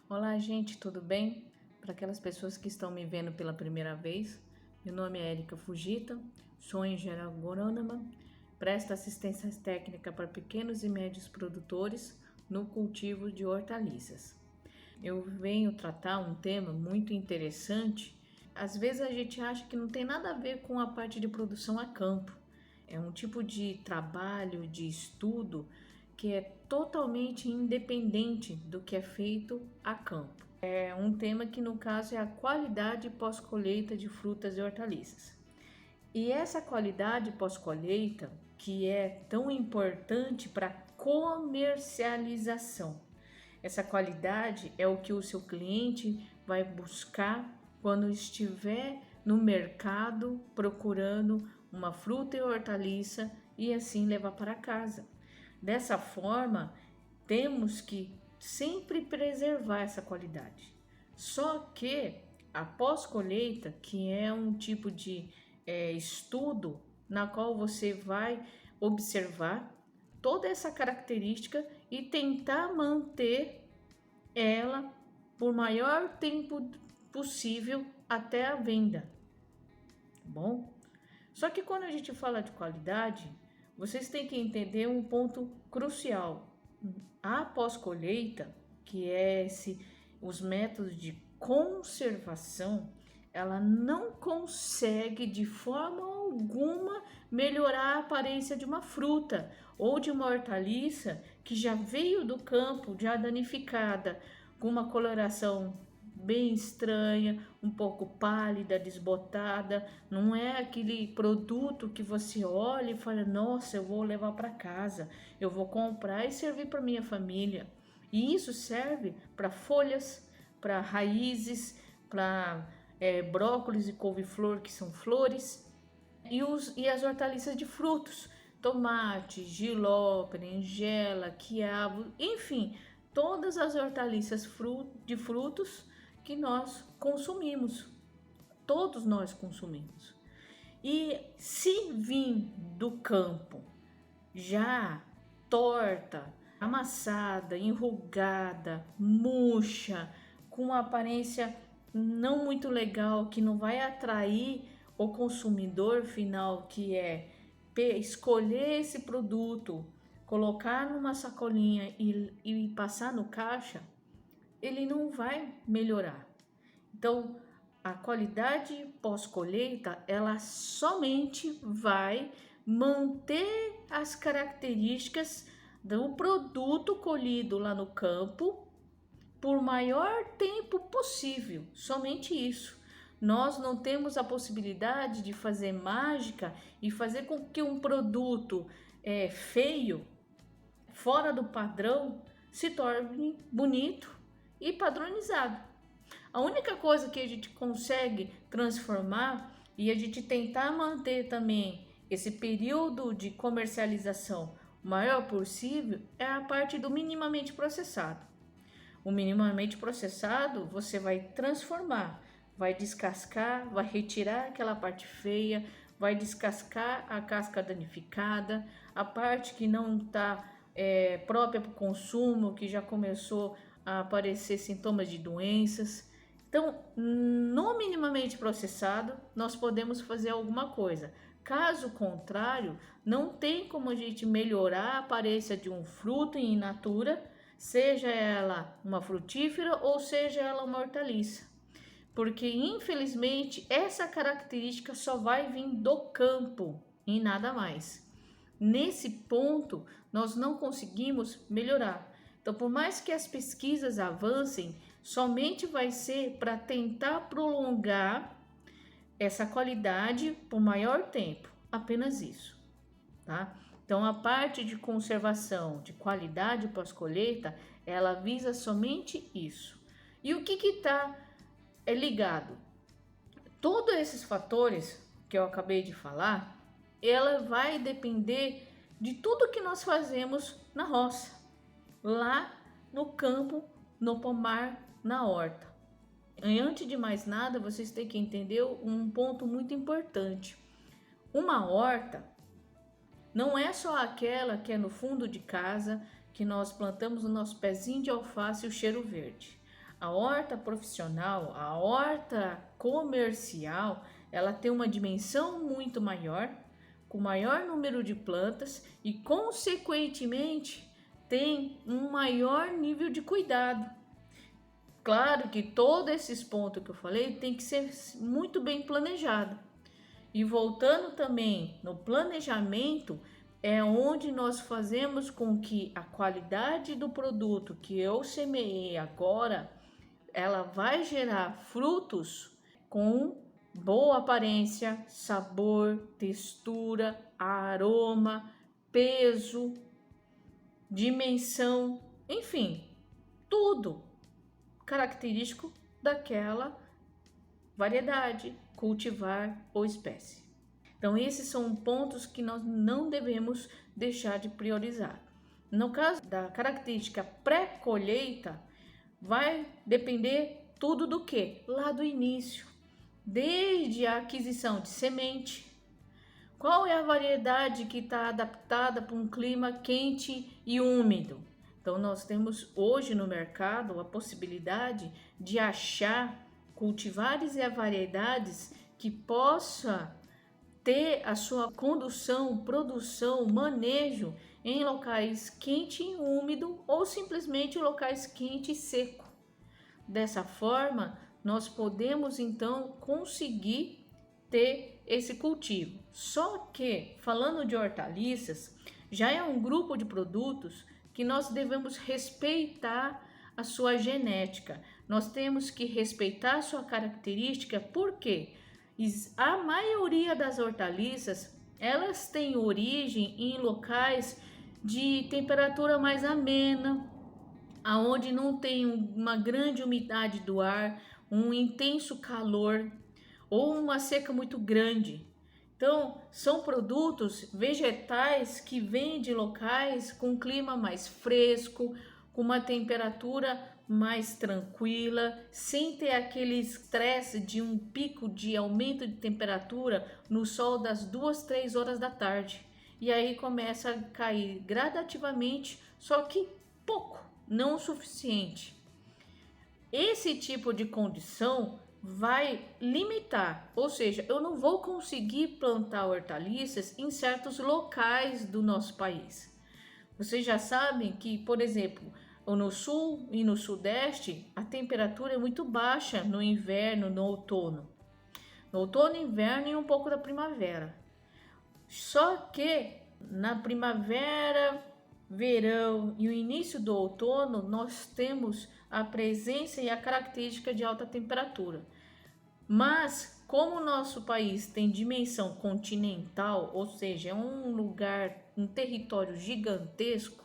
Olá, gente, tudo bem? Para aquelas pessoas que estão me vendo pela primeira vez, meu nome é Erika Fujita, sou engenheira agrônoma, presto assistência técnica para pequenos e médios produtores no cultivo de hortaliças. Eu venho tratar um tema muito interessante. Às vezes a gente acha que não tem nada a ver com a parte de produção a campo. É um tipo de trabalho, de estudo que é totalmente independente do que é feito a campo. É um tema que no caso é a qualidade pós-colheita de frutas e hortaliças. E essa qualidade pós-colheita que é tão importante para comercialização. Essa qualidade é o que o seu cliente vai buscar quando estiver no mercado procurando uma fruta e hortaliça e assim levar para casa. Dessa forma, temos que sempre preservar essa qualidade. Só que a pós-colheita, que é um tipo de estudo na qual você vai observar toda essa característica e tentar manter ela por maior tempo possível até a venda, tá bom? Só que quando a gente fala de qualidade, vocês têm que entender um ponto crucial. A pós-colheita, que é os métodos de conservação, ela não consegue de forma alguma melhorar a aparência de uma fruta ou de uma hortaliça que já veio do campo, já danificada, com uma coloração bem estranha, um pouco pálida, desbotada. Não é aquele produto que você olha e fala: nossa, eu vou levar para casa, eu vou comprar e servir para minha família. E isso serve para folhas, para raízes, para brócolis e couve-flor, que são flores, e as hortaliças de frutos, tomate, jiló, berinjela, quiabo, enfim, todas as hortaliças de frutos que nós consumimos, todos nós consumimos. E se vir do campo já torta, amassada, enrugada, murcha, com uma aparência não muito legal, que não vai atrair o consumidor final, que é escolher esse produto, colocar numa sacolinha e passar no caixa, ele não vai melhorar. Então, a qualidade pós-colheita, ela somente vai manter as características do produto colhido lá no campo por maior tempo possível, somente isso. Nós não temos a possibilidade de fazer mágica e fazer com que um produto feio, fora do padrão, se torne bonito e padronizado. A única coisa que a gente consegue transformar e a gente tentar manter também esse período de comercialização o maior possível é a parte do minimamente processado. O minimamente processado você vai transformar, vai descascar, vai retirar aquela parte feia, vai descascar a casca danificada, a parte que não está própria para o consumo, que já começou a aparecer sintomas de doenças. Então, no minimamente processado, nós podemos fazer alguma coisa. Caso contrário, não tem como a gente melhorar a aparência de um fruto in natura, seja ela uma frutífera ou seja ela uma hortaliça. Porque, infelizmente, essa característica só vai vir do campo e nada mais. Nesse ponto, nós não conseguimos melhorar. Então, por mais que as pesquisas avancem, somente vai ser para tentar prolongar essa qualidade por maior tempo, apenas isso, tá? Então, a parte de conservação, de qualidade pós-colheita, ela visa somente isso. E o que está ligado? Todos esses fatores que eu acabei de falar, ela vai depender de tudo que nós fazemos na roça, lá no campo, no pomar, na horta. E antes de mais nada, vocês têm que entender um ponto muito importante. Uma horta não é só aquela que é no fundo de casa, que nós plantamos o nosso pezinho de alface e o cheiro verde. A horta profissional, a horta comercial, ela tem uma dimensão muito maior, com maior número de plantas e, consequentemente, tem um maior nível de cuidado. Claro que todos esses pontos que eu falei tem que ser muito bem planejado. E voltando também no planejamento, é onde nós fazemos com que a qualidade do produto que eu semeei agora, ela vai gerar frutos com boa aparência, sabor, textura, aroma, peso, dimensão, enfim, tudo característico daquela variedade, cultivar ou espécie. Então, esses são pontos que nós não devemos deixar de priorizar. No caso da característica pré-colheita, vai depender tudo do que? Lá do início, desde a aquisição de semente. Qual é a variedade que está adaptada para um clima quente e úmido? Então, nós temos hoje no mercado a possibilidade de achar cultivares e variedades que possa ter a sua condução, produção, manejo em locais quente e úmido ou simplesmente locais quente e seco. Dessa forma, nós podemos então conseguir ter esse cultivo. Só que, falando de hortaliças, já é um grupo de produtos que nós devemos respeitar a sua genética. Nós temos que respeitar a sua característica, porque a maioria das hortaliças, elas têm origem em locais de temperatura mais amena, aonde não tem uma grande umidade do ar, um intenso calor ou uma seca muito grande. Então, são produtos vegetais que vêm de locais com clima mais fresco, com uma temperatura mais tranquila, sem ter aquele estresse de um pico de aumento de temperatura no sol das 2, 3 horas da tarde. E aí começa a cair gradativamente, só que pouco, não o suficiente. Esse tipo de condição vai limitar, ou seja, eu não vou conseguir plantar hortaliças em certos locais do nosso país. Vocês já sabem que, por exemplo, no sul e no sudeste, a temperatura é muito baixa no inverno, no outono. No outono, inverno e um pouco da primavera. Só que na primavera, verão e o início do outono, nós temos a presença e a característica de alta temperatura. Mas, como o nosso país tem dimensão continental, ou seja, é um lugar, um território gigantesco,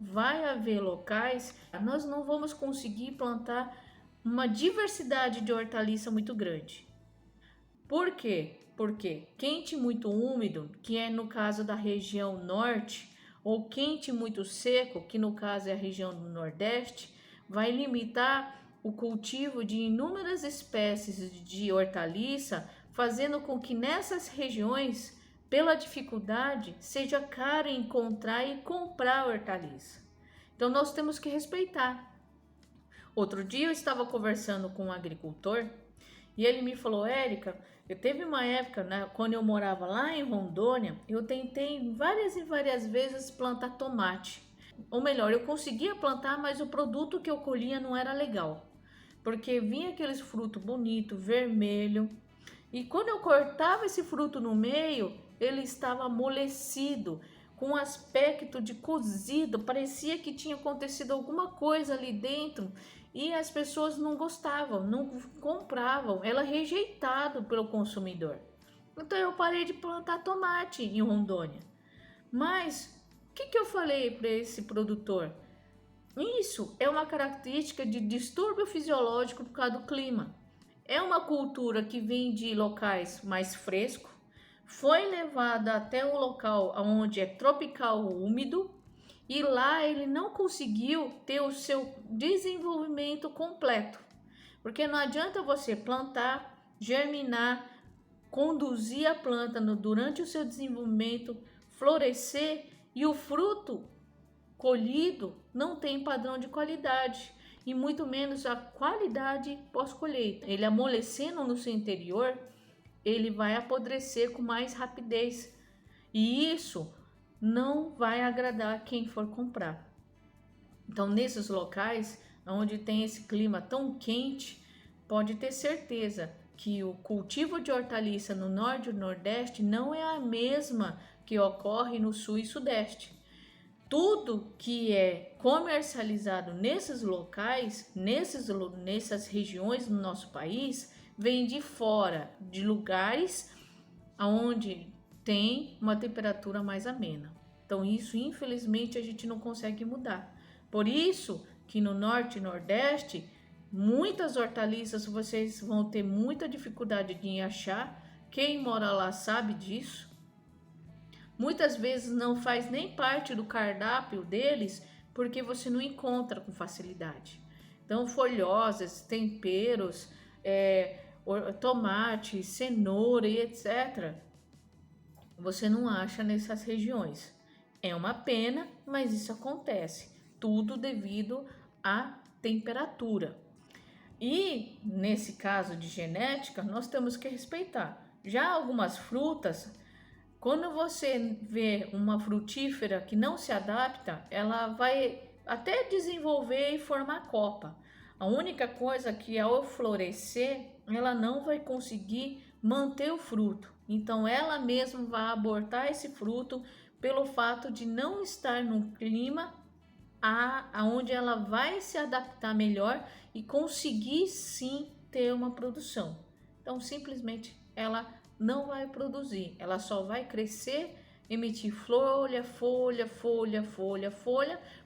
vai haver locais, nós não vamos conseguir plantar uma diversidade de hortaliça muito grande. Por quê? Porque quente muito úmido, que é no caso da região norte, ou quente muito seco, que no caso é a região do nordeste, vai limitar o cultivo de inúmeras espécies de hortaliça, fazendo com que nessas regiões, pela dificuldade, seja caro encontrar e comprar hortaliça. Então nós temos que respeitar. Outro dia eu estava conversando com um agricultor e ele me falou: Érica, eu teve uma época, né, quando eu morava lá em Rondônia, eu tentei várias e várias vezes plantar tomate. Ou melhor, eu conseguia plantar, mas o produto que eu colhia não era legal. Porque vinha aqueles frutos bonitos, vermelho, e quando eu cortava esse fruto no meio, ele estava amolecido, com aspecto de cozido, parecia que tinha acontecido alguma coisa ali dentro, e as pessoas não gostavam, não compravam, era rejeitado pelo consumidor. Então eu parei de plantar tomate em Rondônia. Mas o que eu falei para esse produtor? Isso é uma característica de distúrbio fisiológico por causa do clima. É uma cultura que vem de locais mais frescos, foi levada até um local onde é tropical úmido e lá ele não conseguiu ter o seu desenvolvimento completo. Porque não adianta você plantar, germinar, conduzir a planta durante o seu desenvolvimento, florescer e o fruto colhido não tem padrão de qualidade. e muito menos a qualidade pós-colheita. Ele amolecendo no seu interior, ele vai apodrecer com mais rapidez e isso não vai agradar quem for comprar. Então, nesses locais onde tem esse clima tão quente, pode ter certeza que o cultivo de hortaliça no norte e nordeste não é a mesma que ocorre no sul e sudeste. Tudo que é comercializado nesses locais, nessas regiões do nosso país, vem de fora, de lugares onde tem uma temperatura mais amena. Então isso, infelizmente, a gente não consegue mudar. Por isso que no norte e nordeste, muitas hortaliças vocês vão ter muita dificuldade de achar. Quem mora lá sabe disso. Muitas vezes não faz nem parte do cardápio deles porque você não encontra com facilidade. Então, folhosas, temperos, tomate, cenoura e etc. Você não acha nessas regiões. É uma pena, mas isso acontece. Tudo devido à temperatura. E nesse caso de genética, nós temos que respeitar. Já algumas frutas, quando você vê uma frutífera que não se adapta, ela vai até desenvolver e formar copa. A única coisa que ao florescer, ela não vai conseguir manter o fruto. Então ela mesma vai abortar esse fruto pelo fato de não estar num clima aonde ela vai se adaptar melhor e conseguir sim ter uma produção. Então simplesmente ela não vai produzir, ela só vai crescer, emitir folha,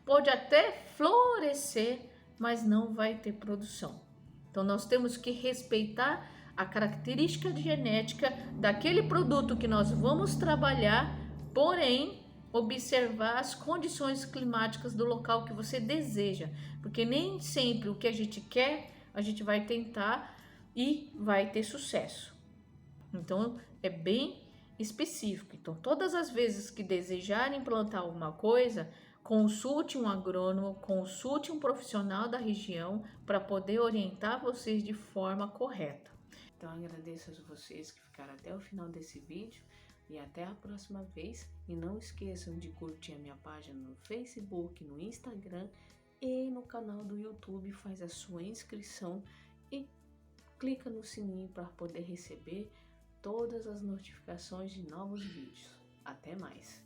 pode até florescer, mas não vai ter produção. Então nós temos que respeitar a característica genética daquele produto que nós vamos trabalhar, porém observar as condições climáticas do local que você deseja, porque nem sempre o que a gente quer a gente vai tentar e vai ter sucesso. Então é bem específico. Então todas as vezes que desejarem plantar alguma coisa, consulte um agrônomo, consulte um profissional da região para poder orientar vocês de forma correta. Então agradeço a vocês que ficaram até o final desse vídeo e até a próxima vez. E não esqueçam de curtir a minha página no Facebook, no Instagram e no canal do YouTube. Faz a sua inscrição e clica no sininho para poder receber todas as notificações de novos vídeos. Até mais!